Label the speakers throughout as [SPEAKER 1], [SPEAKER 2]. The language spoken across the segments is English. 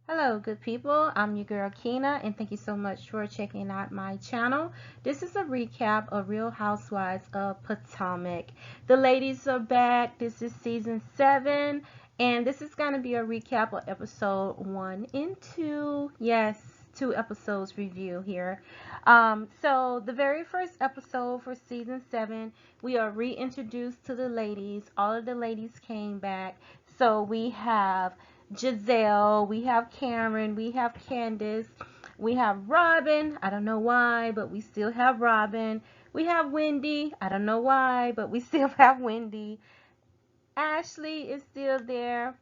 [SPEAKER 1] Hello, good people. I'm your girl Kina, and thank you so much for checking out my channel. This is a recap of Real Housewives of Potomac. The ladies are back. This is season 7, and this is going to be a recap of episode 1 and 2. Yes, 2 episodes review here. So the very first episode for season 7, we are reintroduced to the ladies. All of the ladies came back. So we have Giselle, we have Karen, we have Candace, we have Robin. I don't know why, but we still have Robin. We have Wendy. I don't know why, but we still have Wendy. Ashley is still there.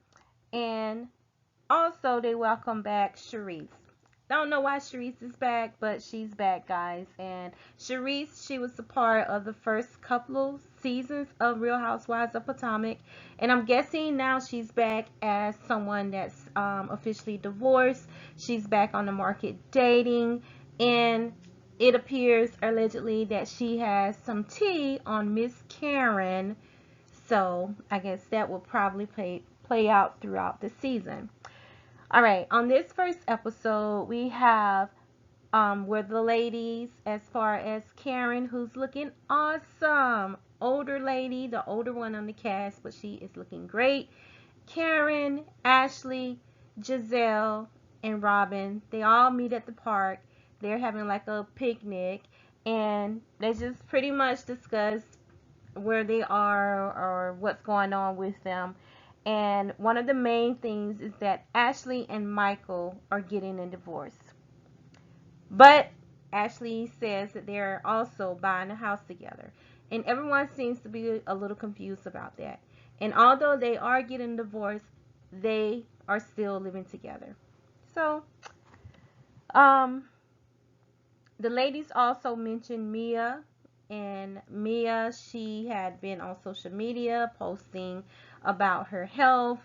[SPEAKER 1] And also, they welcome back Sharice. Don't know why Sharice is back, but she's back, guys. And Sharice, she was a part of the first couple of seasons of Real Housewives of Potomac. And I'm guessing now she's back as someone that's officially divorced. She's back on the market dating. And it appears allegedly that she has some tea on Miss Karen. So I guess that will probably play out throughout the season. All right, on this first episode, we have where the ladies, as far as Karen, who's looking awesome, older lady, the older one on the cast, but she is looking great. Karen, Ashley, Giselle, and Robin, they all meet at the park. They're having like a picnic, and they just pretty much discuss where they are or what's going on with them. And one of the main things is that Ashley and Michael are getting a divorce. But Ashley says that they're also buying a house together. And everyone seems to be a little confused about that. And although they are getting divorced, they are still living together. So, um, the ladies also mentioned Mia, and Mia, she had been on social media posting about her health.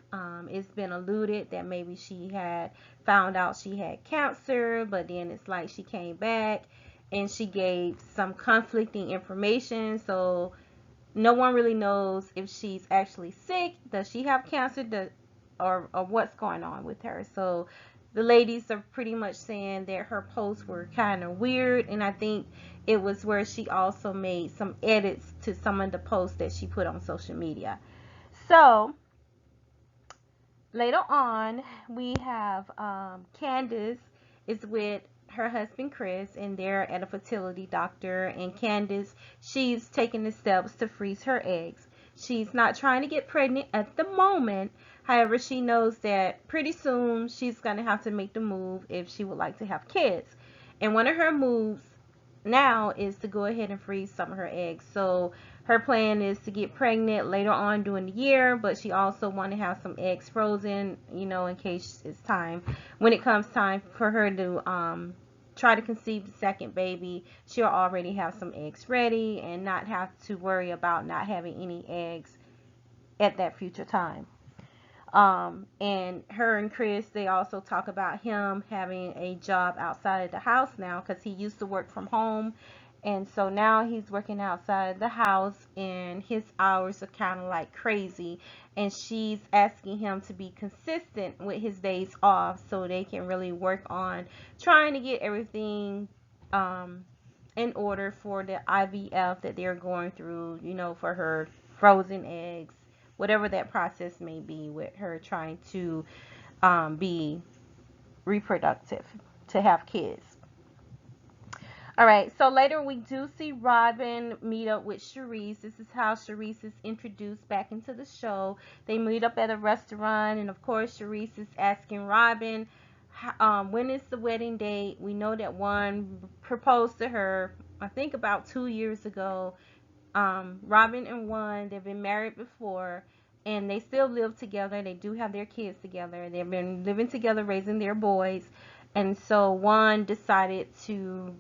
[SPEAKER 1] It's been alluded that maybe she had found out she had cancer, but then it's like she came back and she gave some conflicting information. So no one really knows if she's actually sick. Does she have cancer? Or what's going on with her? So the ladies are pretty much saying that her posts were kind of weird, and I think it was where she also made some edits to some of the posts that she put on social media. So later on, we have Candace is with her husband Chris, and they're at a fertility doctor. And Candace, she's taking the steps to freeze her eggs. She's not trying to get pregnant at the moment. However, she knows that pretty soon she's going to have to make the move if she would like to have kids. And one of her moves now is to go ahead and freeze some of her eggs. So her plan is to get pregnant later on during the year, but she also want to have some eggs frozen, in case it's time. When it comes time for her to try to conceive the second baby, she'll already have some eggs ready and not have to worry about not having any eggs at that future time. And her and Chris, they also talk about him having a job outside of the house now because he used to work from home. And so now he's working outside the house and his hours are kind of like crazy. And she's asking him to be consistent with his days off so they can really work on trying to get everything in order for the IVF that they're going through, for her frozen eggs, whatever that process may be with her trying to be reproductive, to have kids. All right, so later we do see Robin meet up with Sharice. This is how Sharice is introduced back into the show. They meet up at a restaurant, and of course, Sharice is asking Robin, when is the wedding date? We know that one proposed to her, I think, about 2 years ago. Robin and Juan, they've been married before, and they still live together. They do have their kids together. They've been living together, raising their boys. And so Juan decided to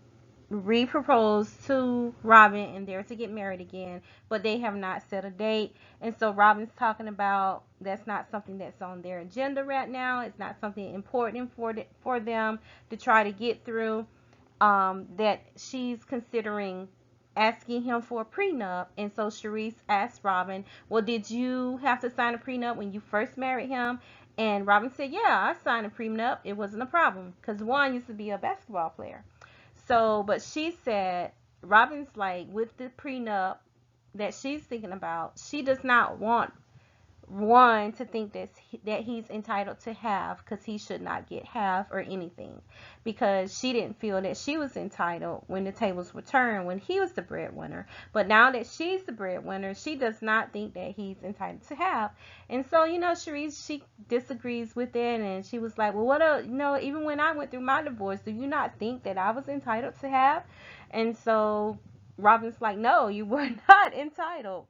[SPEAKER 1] re-propose to Robin, and they're to get married again, but they have not set a date. And so Robin's talking about that's not something that's on their agenda right now. It's not something important for them to try to get through. That she's considering asking him for a prenup. And so Sharice asked Robin, well, did you have to sign a prenup when you first married him? And Robin said, yeah, I signed a prenup. It wasn't a problem because Juan used to be a basketball player. So, but she said, Robin's like, with the prenup that she's thinking about, she does not want one to think that he's entitled to half, because he should not get half or anything, because she didn't feel that she was entitled when the tables were turned when he was the breadwinner. But now that she's the breadwinner, she does not think that he's entitled to half. And so, Cherise, she disagrees with it, and she was like, well, even when I went through my divorce, do you not think that I was entitled to half? And so Robin's like, no, you were not entitled.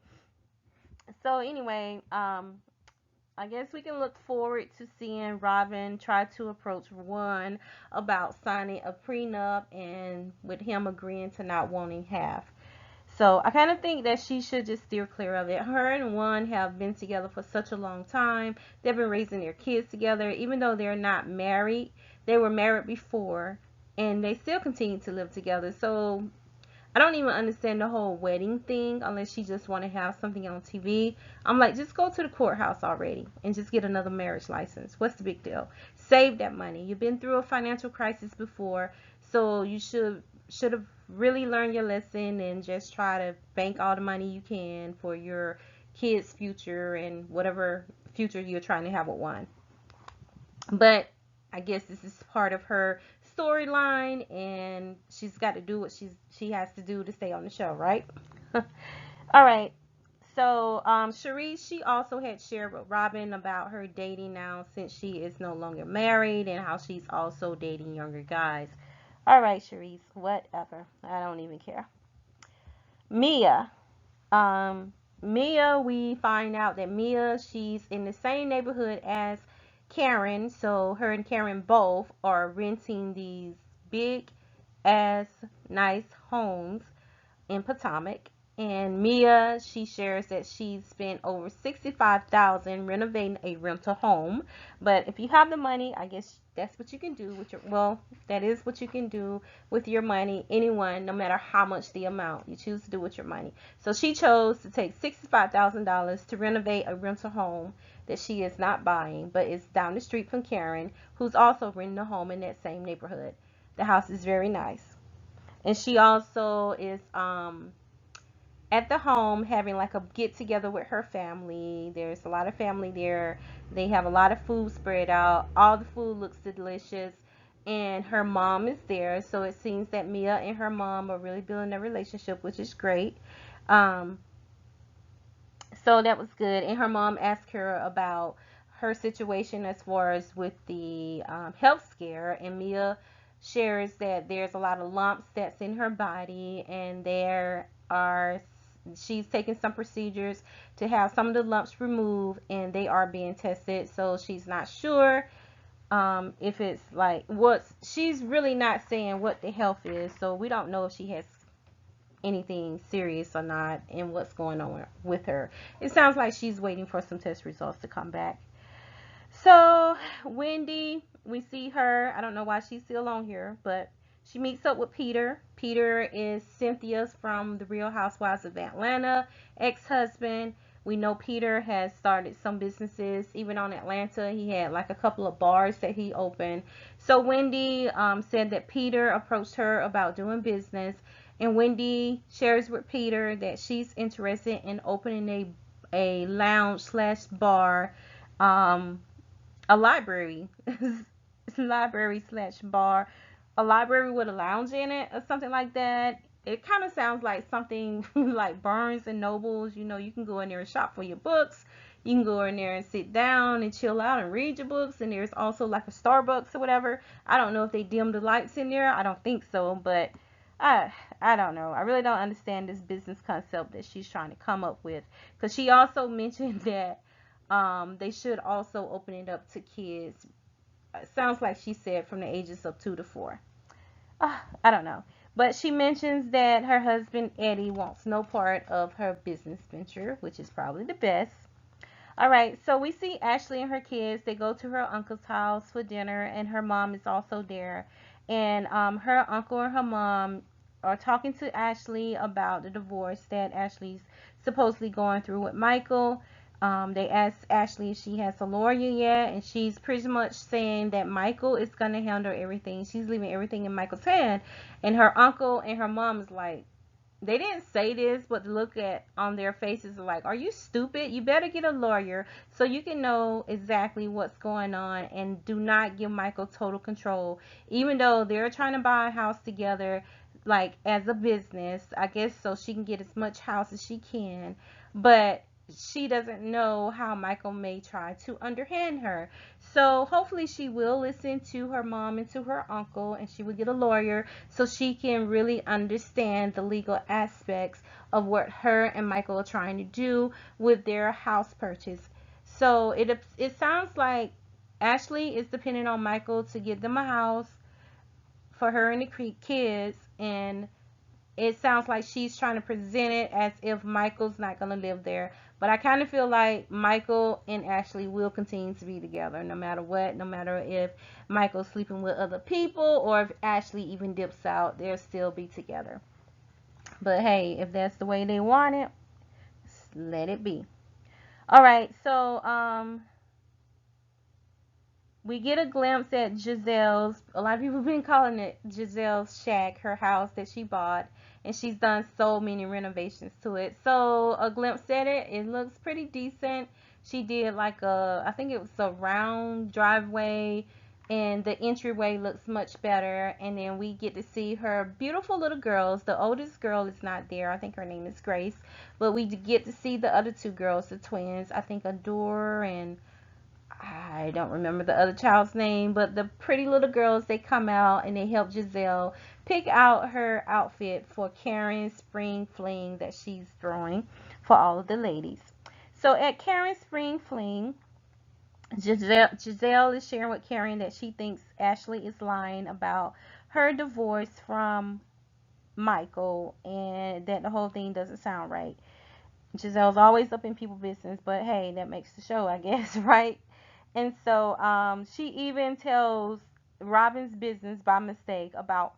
[SPEAKER 1] So anyway, I guess we can look forward to seeing Robin try to approach Juan about signing a prenup, and with him agreeing to not wanting half. So I kind of think that she should just steer clear of it. Her and Juan have been together for such a long time. They've been raising their kids together. Even though they're not married, they were married before, and they still continue to live together. So I don't even understand the whole wedding thing unless she just want to have something on TV. I'm like, just go to the courthouse already and just get another marriage license. What's the big deal? Save that money. You've been through a financial crisis before, so you should have really learned your lesson and just try to bank all the money you can for your kids' future and whatever future you're trying to have with one. But I guess this is part of her storyline, and she's got to do what she has to do to stay on the show, right? All right. So, Cherise, she also had shared with Robin about her dating now since she is no longer married, and how she's also dating younger guys. All right, Cherise, whatever. I don't even care. Mia. Mia, we find out that Mia, she's in the same neighborhood as Karen. So her and Karen both are renting these big ass nice homes in Potomac. And Mia, she shares that she's spent over $65,000 renovating a rental home. But if you have the money, I guess that's what you can do with your, well, that is what you can do with your money. Anyone, no matter how much the amount you choose to do with your money. So she chose to take $65,000 to renovate a rental home that she is not buying, but is down the street from Karen, who's also renting a home in that same neighborhood. The house is very nice. And she also is at the home having like a get together with her family. There's a lot of family there. They have a lot of food spread out. All the food looks delicious. And her mom is there. So it seems that Mia and her mom are really building a relationship, which is great. Um, so that was good. And her mom asked her about her situation as far as with the health scare. And Mia shares that there's a lot of lumps that's in her body, and there are she's taking some procedures to have some of the lumps removed, and they are being tested. So she's not sure if it's like what's, she's really not saying what the health is. So we don't know if she has anything serious or not, and what's going on with her. It sounds like she's waiting for some test results to come back. So Wendy, we see her. I don't know why she's still on here, but she meets up with Peter. Peter is Cynthia's from the Real Housewives of Atlanta ex-husband. We know Peter has started some businesses. Even on Atlanta, he had like a couple of bars that he opened. So Wendy said that Peter approached her about doing business, and Wendy shares with Peter that she's interested in opening a lounge slash bar, um, a library, library slash bar, a library with a lounge in it or something like that. It kind of sounds like something like Barnes and Nobles. You can go in there and shop for your books. You can go in there and sit down and chill out and read your books. And there's also like a Starbucks or whatever. I don't know if they dim the lights in there. I don't think so, but I don't know. I really don't understand this business concept that she's trying to come up with. Because she also mentioned that they should also open it up to kids. It sounds like she said from the ages of 2 to 4. I don't know. But she mentions that her husband Eddie wants no part of her business venture, which is probably the best. All right, so we see Ashley and her kids. They go to her uncle's house for dinner, and her mom is also there. And her uncle and her mom are talking to Ashley about the divorce that Ashley's supposedly going through with Michael. They asked Ashley if she has a lawyer yet, and she's pretty much saying that Michael is gonna handle everything. She's leaving everything in Michael's hand, and her uncle and her mom is like, they didn't say this, but the look at on their faces are like, are you stupid? You better get a lawyer so you can know exactly what's going on, and do not give Michael total control. Even though they're trying to buy a house together, like as a business, I guess, so she can get as much house as she can. But she doesn't know how Michael may try to underhand her. So hopefully she will listen to her mom and to her uncle, and she will get a lawyer so she can really understand the legal aspects of what her and Michael are trying to do with their house purchase. So it sounds like Ashley is depending on Michael to get them a house for her and the kids, and it sounds like she's trying to present it as if Michael's not going to live there. But I kind of feel like Michael and Ashley will continue to be together no matter what. No matter if Michael's sleeping with other people or if Ashley even dips out, they'll still be together. But hey, if that's the way they want it, let it be. All right, so we get a glimpse at Giselle's. A lot of people have been calling it Giselle's shack, her house that she bought, and she's done so many renovations to it. So a glimpse at it, it looks pretty decent. She did like a, I think it was a round driveway, and the entryway looks much better. And then we get to see her beautiful little girls. The oldest girl is not there. I think her name is Grace, but we get to see the other two girls, the twins. I think Adore and I don't remember the other child's name, but the pretty little girls, they come out and they help Giselle pick out her outfit for Karen's spring fling that she's throwing for all of the ladies. So at Karen's spring fling, Giselle is sharing with Karen that she thinks Ashley is lying about her divorce from Michael, and that the whole thing doesn't sound right. Giselle's always up in people's business, but hey, that makes the show, I guess, right? And so she even tells Robin's business by mistake about,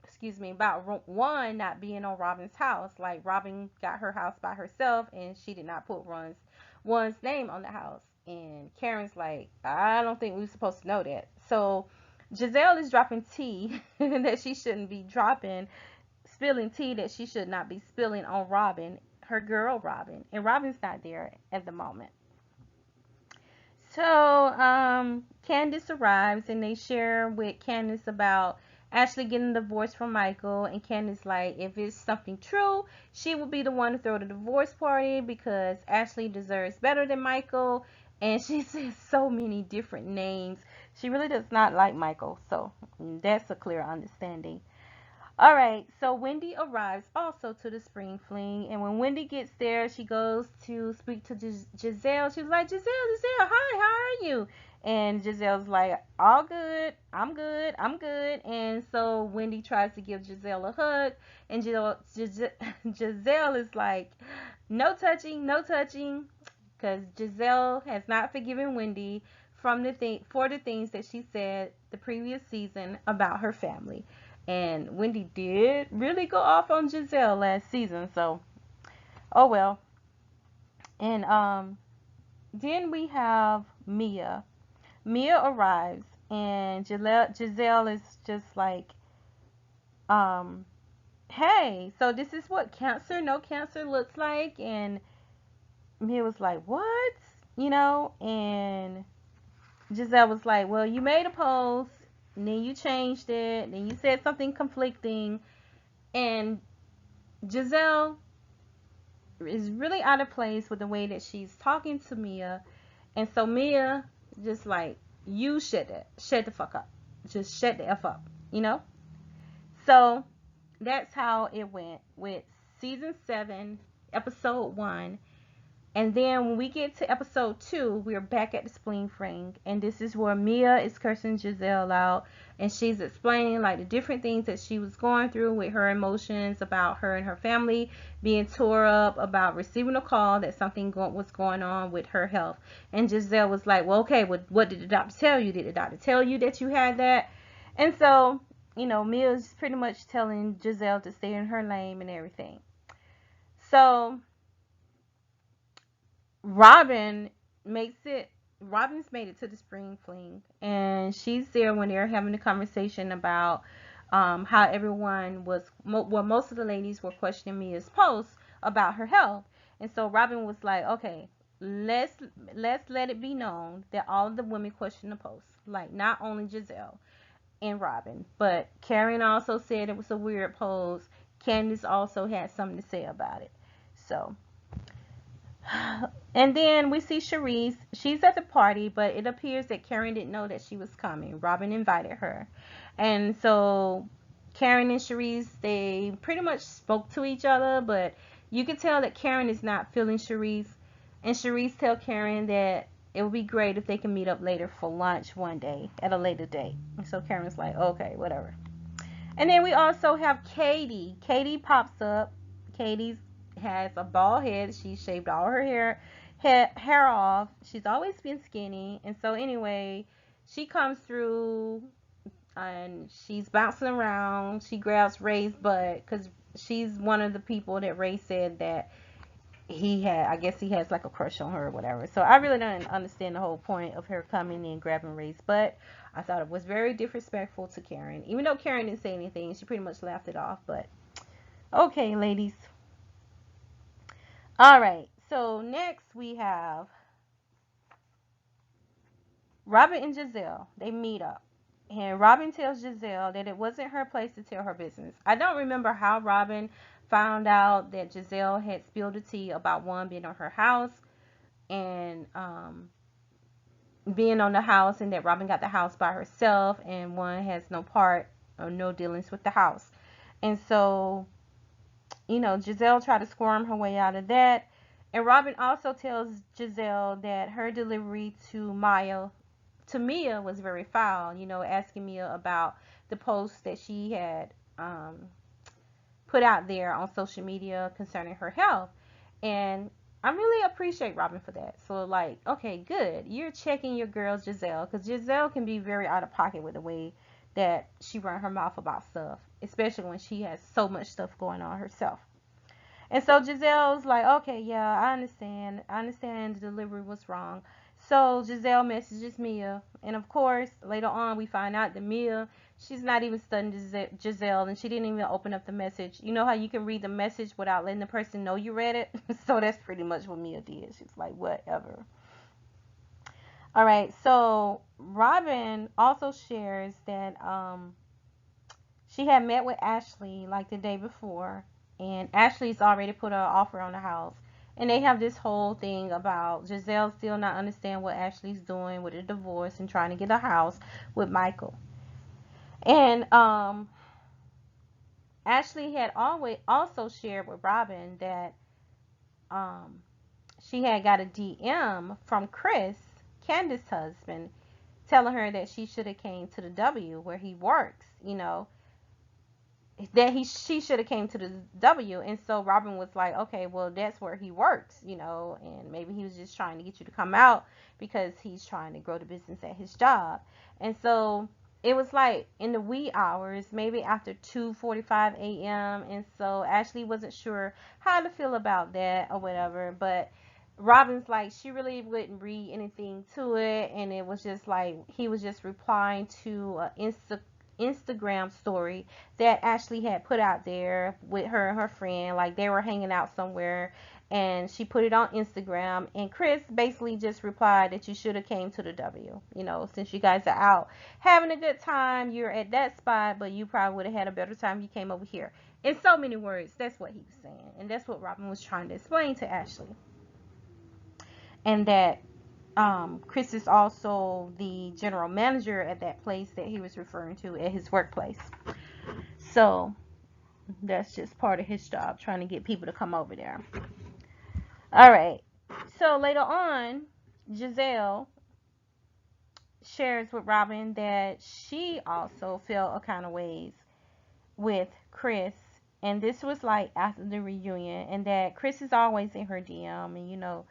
[SPEAKER 1] excuse me, about one not being on Robin's house. Like Robin got her house by herself, and she did not put one's name on the house. And Karen's like, I don't think we were supposed to know that. So Giselle is dropping tea that she shouldn't be dropping, spilling tea that she should not be spilling on Robin, her girl Robin. And Robin's not there at the moment. So, Candace arrives and they share with Candace about Ashley getting a divorce from Michael. And Candace, like, if it's something true, she will be the one to throw the divorce party because Ashley deserves better than Michael. And she says so many different names. She really does not like Michael. So, that's a clear understanding. All right, so Wendy arrives also to the spring fling, and when Wendy gets there, she goes to speak to Giselle. She's like, Giselle, hi, how are you? And Giselle's like, all good, I'm good, I'm good. And so Wendy tries to give Giselle a hug, and Giselle is like, no touching, no touching, because Giselle has not forgiven Wendy from for the things that she said the previous season about her family. And Wendy did really go off on Giselle last season, so oh well. And then we have Mia. Mia arrives, and Giselle is just like, hey, so this is what no cancer looks like. And Mia was like, what? You know, and Giselle was like, well, you made a post, and then you changed it, and then you said something conflicting. And Giselle is really out of place with the way that she's talking to Mia. And so Mia just like, you shut the fuck up. Just shut the F up, you know? So that's how it went with season 7, episode 1. And then when we get to episode 2, we're back at the spleen fling. And this is where Mia is cursing Giselle out. And she's explaining like the different things that she was going through with her emotions about her and her family being tore up, about receiving a call that something was going on with her health. And Giselle was like, well, okay, what did the doctor tell you? Did the doctor tell you that you had that? And so, you know, Mia's pretty much telling Giselle to stay in her lane and everything. So Robin makes it. Robin's made it to the spring fling, and she's there when they're having a conversation about how everyone was. Well, most of the ladies were questioning Mia's post about her health, and so Robin was like, "Okay, let's let's let it be known that all of the women question the post, like not only Giselle and Robin, but Karen also said it was a weird pose. Candace also had something to say about it, so." And then we see Cherise. She's at the party, but it appears that Karen didn't know that she was coming. Robin invited her. And so Karen and Cherise, they pretty much spoke to each other, but you can tell that Karen is not feeling Cherise. And Cherise tell Karen that it would be great if they can meet up later for lunch one day at a later date. And so Karen's like, okay, whatever. And then we also have Katie. Katie pops up. Katie has a bald head. She shaved all her hair off. She's always been skinny. And so anyway, she comes through and she's bouncing around. She grabs Ray's butt because she's one of the people that Ray said that he had. I guess he has like a crush on her or whatever. So I really don't understand the whole point of her coming in grabbing Ray's butt. I thought it was very disrespectful to Karen. Even though Karen didn't say anything, she pretty much laughed it off. But okay, ladies. All right. So next we have Robin and Giselle. They meet up. And Robin tells Giselle that it wasn't her place to tell her business. I don't remember how Robin found out that Giselle had spilled the tea about one being on her house and being on the house, and that Robin got the house by herself and one has no part or no dealings with the house. And so, Giselle tried to squirm her way out of that. And Robin also tells Giselle that her delivery to Mia was very foul, asking Mia about the post that she had put out there on social media concerning her health. And I really appreciate Robin for that. So, like, okay, good. You're checking your girl Giselle, because Giselle can be very out of pocket with the way that she run her mouth about stuff, especially when she has so much stuff going on herself. And so Giselle's like, okay, yeah, I understand. I understand the delivery was wrong. So Giselle messages Mia. And of course, later on, we find out that Mia, she's not even studying Giselle, and she didn't even open up the message. You know how you can read the message without letting the person know you read it? So that's pretty much what Mia did. She's like, whatever. All right, so Robin also shares that she had met with Ashley like the day before, and Ashley's already put an offer on the house. And they have this whole thing about Giselle still not understand what Ashley's doing with a divorce and trying to get a house with Michael. And Ashley had always also shared with Robin that um, she had got a DM from Chris, Candace's husband, telling her that she should have came to the W where he works, that she should have came to the W. And so Robin was like, okay, well, that's where he works, and maybe he was just trying to get you to come out because he's trying to grow the business at his job. And so it was like in the wee hours, maybe after 2:45 a.m. And so Ashley wasn't sure how to feel about that or whatever, but Robin's like, she really wouldn't read anything to it, and it was just like he was just replying to an Instagram story that Ashley had put out there with her and her friend. Like, they were hanging out somewhere, and she put it on Instagram, and Chris basically just replied that you should have came to the W. Since you guys are out having a good time, you're at that spot, but you probably would have had a better time if you came over here. In so many words, that's what he was saying, and that's what Robin was trying to explain to Ashley. And that Chris is also the general manager at that place that he was referring to at his workplace. So that's just part of his job, trying to get people to come over there. All right. So later on, Giselle shares with Robin that she also felt a kind of ways with Chris. And this was like after the reunion, and that Chris is always in her DM, and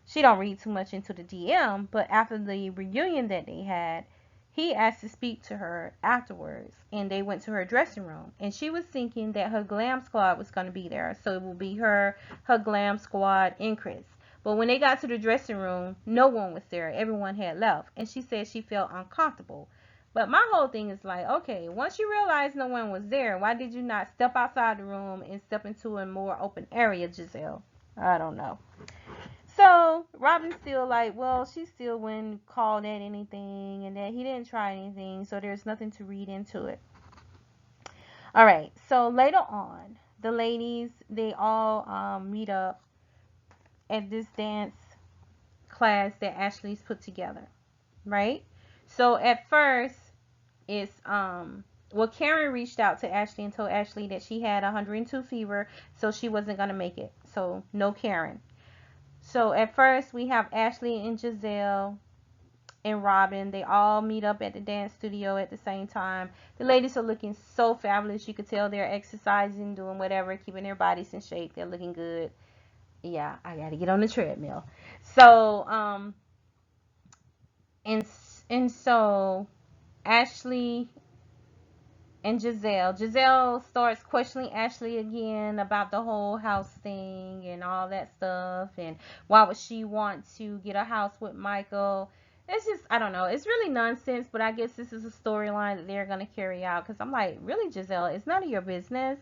[SPEAKER 1] she don't read too much into the DM, but after the reunion that they had, he asked to speak to her afterwards, and they went to her dressing room, and she was thinking that her glam squad was going to be there, so it will be her glam squad, and Chris. But when they got to the dressing room, no one was there. Everyone had left. And she said she felt uncomfortable. But my whole thing is like, okay, once you realize no one was there, why did you not step outside the room and step into a more open area, Giselle? I don't know. So Robin's still like, well, she still wouldn't call that anything and that he didn't try anything, so there's nothing to read into it. All right, so later on, the ladies, they all meet up at this dance class that Ashley's put together, right? So at first, it's well, Karen reached out to Ashley and told Ashley that she had 102 fever, so she wasn't gonna make it. So no Karen. So at first we have Ashley and Giselle and Robin. They all meet up at the dance studio at the same time. The ladies are looking so fabulous. You could tell they're exercising, doing whatever, keeping their bodies in shape. They're looking good. Yeah, I gotta get on the treadmill. So and so Ashley and Giselle starts questioning Ashley again about the whole house thing and all that stuff, and why would she want to get a house with Michael. It's just, I don't know, it's really nonsense, but I guess this is a storyline that they're going to carry out, because I'm like, really, Giselle, it's none of your business.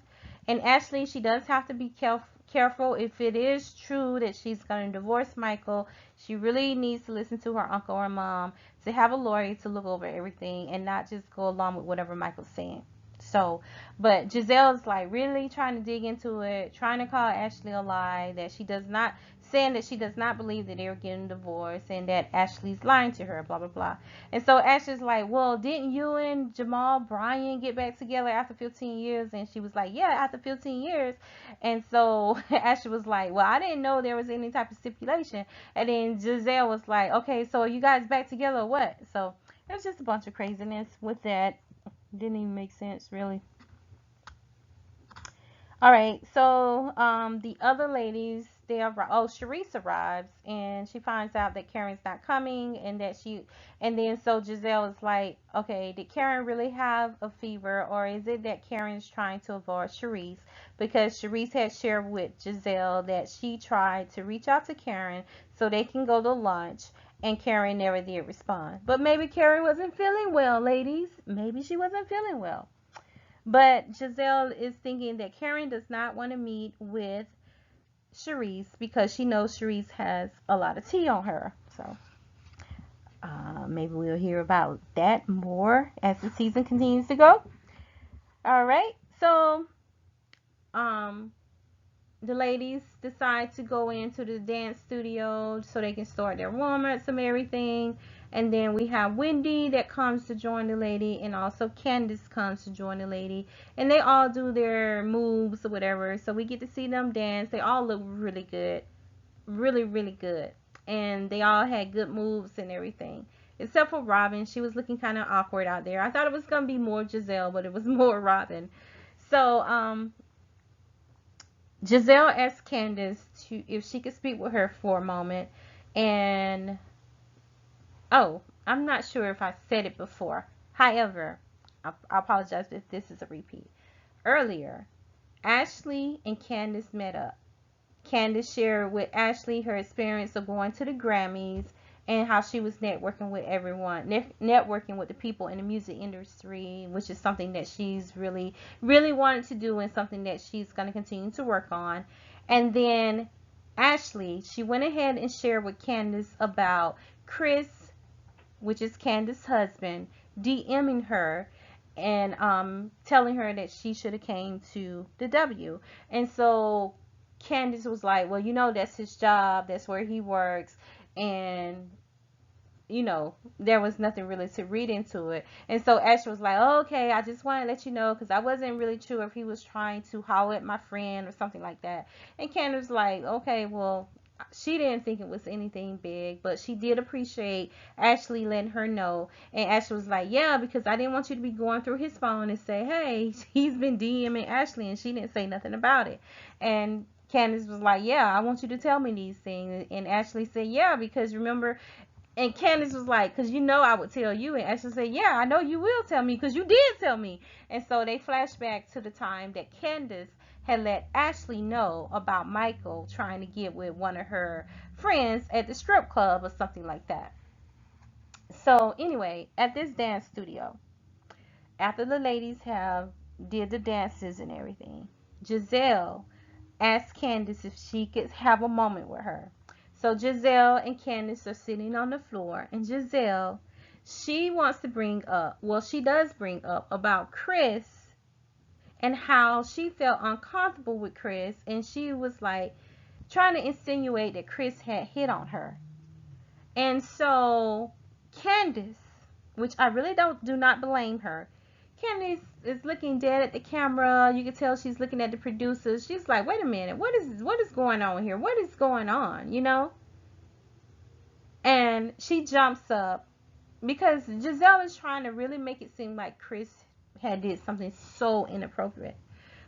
[SPEAKER 1] And Ashley, she does have to be careful. If it is true that she's going to divorce Michael, she really needs to listen to her uncle or mom, to have a lawyer to look over everything and not just go along with whatever Michael's saying. So, but Giselle's like really trying to dig into it, trying to call Ashley a lie, that she does not, saying that she does not believe that they're getting divorced and that Ashley's lying to her, blah, blah, blah. And so Ashley's like, well, didn't you and Jamal Bryan get back together after 15 years? And she was like, yeah, after 15 years. And so Ashley was like, well, I didn't know there was any type of stipulation. And then Giselle was like, okay, so are you guys back together or what? So it was just a bunch of craziness with that. Didn't even make sense, really. All right, so the other ladies, they are, oh, Sharice arrives and she finds out that Karen's not coming, and that and then so Giselle is like, okay, did Karen really have a fever, or is it that Karen's trying to avoid Sharice? Because Sharice had shared with Giselle that she tried to reach out to Karen so they can go to lunch, and Karen never did respond. But maybe Karen wasn't feeling well, ladies. Maybe she wasn't feeling well. But Giselle is thinking that Karen does not want to meet with Sharice because she knows Sharice has a lot of tea on her. So maybe we'll hear about that more as the season continues to go. All right. So the ladies decide to go into the dance studio so they can start their warm-ups and everything. And then we have Wendy that comes to join the lady, and also Candace comes to join the lady, and they all do their moves or whatever. So we get to see them dance. They all look really good, really, really good, and they all had good moves and everything, except for Robin. She was looking kind of awkward out there. I thought it was gonna be more Giselle, but it was more Robin. So Giselle asked Candace to, if she could speak with her for a moment, and oh, I'm not sure if I said it before. However, I apologize if this is a repeat. Earlier, Ashley and Candace met up. Candace shared with Ashley her experience of going to the Grammys and how she was networking with everyone, networking with the people in the music industry, which is something that she's really, really wanted to do and something that she's going to continue to work on. And then Ashley, she went ahead and shared with Candace about Chris, which is Candace's husband, DMing her and telling her that she should have came to the W. And so Candace was like, well, you know, that's his job, that's where he works, and you know, there was nothing really to read into it. And so Ashley was like, oh, okay, I just want to let you know, because I wasn't really sure if he was trying to holler at my friend or something like that. And Candace was like, okay, well, she didn't think it was anything big, but she did appreciate Ashley letting her know. And Ashley was like, yeah, because I didn't want you to be going through his phone and say, hey, he's been DMing Ashley, and she didn't say nothing about it. And Candace was like, yeah, I want you to tell me these things. And Ashley said, yeah, because remember, and Candace was like, because you know I would tell you. And Ashley said, yeah, I know you will tell me, because you did tell me. And so they flashed back to the time that Candace had let Ashley know about Michael trying to get with one of her friends at the strip club or something like that. So anyway, at this dance studio, after the ladies have did the dances and everything, Giselle asked Candace if she could have a moment with her. So Giselle and Candace are sitting on the floor, and Giselle, she wants to bring up, well, she does bring up about Chris and how she felt uncomfortable with Chris, and she was like trying to insinuate that Chris had hit on her. And so Candace, which I really do not blame her, Candace is looking dead at the camera. You can tell she's looking at the producers. She's like, wait a minute, what is going on here? What is going on, you know? And she jumps up because Giselle is trying to really make it seem like Chris had did something so inappropriate.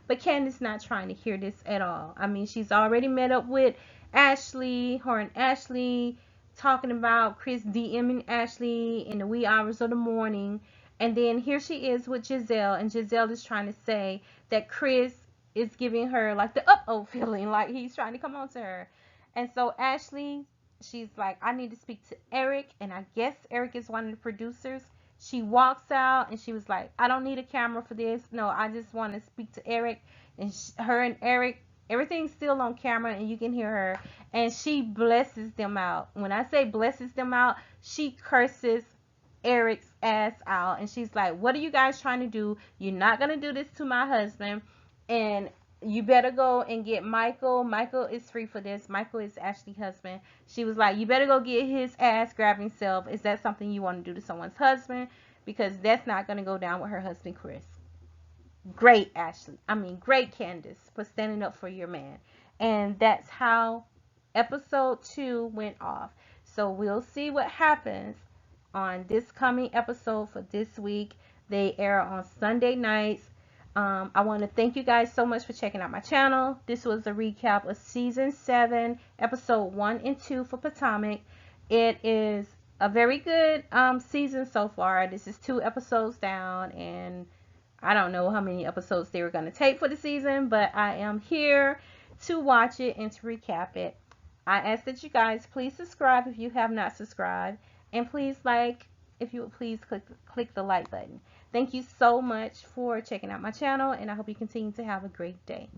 [SPEAKER 1] But Candace not trying to hear this at all. I mean, she's already met up with Ashley, her and Ashley talking about Chris DMing Ashley in the wee hours of the morning. And then here she is with Giselle, and Giselle is trying to say that Chris is giving her like the uh-oh feeling, like he's trying to come on to her. And so Ashley, she's like, I need to speak to Eric, and I guess Eric is one of the producers. She walks out and she was like, I don't need a camera for this. No, I just want to speak to Eric. And her and Eric, everything's still on camera and you can hear her. And she blesses them out. When I say blesses them out, she curses Eric's ass out. And she's like, what are you guys trying to do? You're not going to do this to my husband. And you better go and get Michael. Michael is free for this. Michael is Ashley's husband. She was like, you better go get his ass grabbing self. Is that something you want to do to someone's husband? Because that's not going to go down with her husband, Chris. Great, Ashley. I mean, great, Candace, for standing up for your man. And that's how episode 2 went off. So we'll see what happens on this coming episode for this week. They air on Sunday nights. I want to thank you guys so much for checking out my channel. This was a recap of season 7, episode 1 and 2 for Potomac. It is a very good season so far. This is 2 episodes down, and I don't know how many episodes they were going to take for the season, but I am here to watch it and to recap it. I ask that you guys please subscribe if you have not subscribed, and please like, if you would please click the like button. Thank you so much for checking out my channel, and I hope you continue to have a great day.